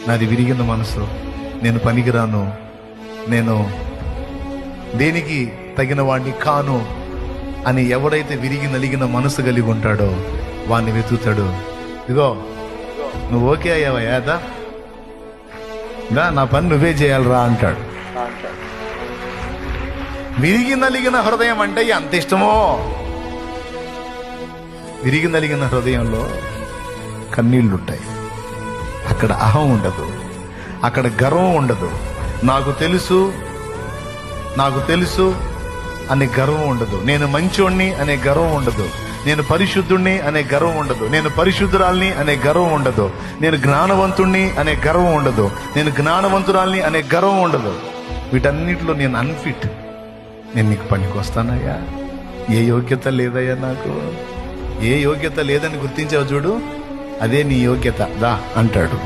నాది విరిగిన మనసు, నేను పనికిరాను, నేను దేనికి తగిన వాడిని కాను అని ఎవడైతే విరిగి నలిగిన మనసు కలిగి ఉంటాడో వాడిని వెతుకుతాడు. ఇగో నువ్వు ఓకే అయ్యావయ్యా, దా నా పని నువ్వే చేయాలరా అంటాడు. విరిగి నలిగిన హృదయం అంటే ఎంత ఇష్టమో. విరిగి నలిగిన హృదయంలో కన్నీళ్లుంటాయి. అక్కడ అహం ఉండదు, అక్కడ గర్వం ఉండదు. నాకు తెలుసు అనే గర్వం ఉండదు. నేను మంచోణ్ణి అనే గర్వం ఉండదు. నేను పరిశుద్ధుణ్ణి అనే గర్వం ఉండదు. నేను పరిశుద్ధురాల్ని అనే గర్వం ఉండదు. నేను జ్ఞానవంతుణ్ణి అనే గర్వం ఉండదు. నేను జ్ఞానవంతురాల్ని అనే గర్వం ఉండదు. వీటన్నిటిలో నేను అన్ఫిట్. నేను నీకు పనికి వస్తానయ్యా, ఏ యోగ్యత లేదయ్యా, నాకు ఏ యోగ్యత లేదని గుర్తించావు చూడు, అదే నీ యోగ్యత, దా అంటాడు.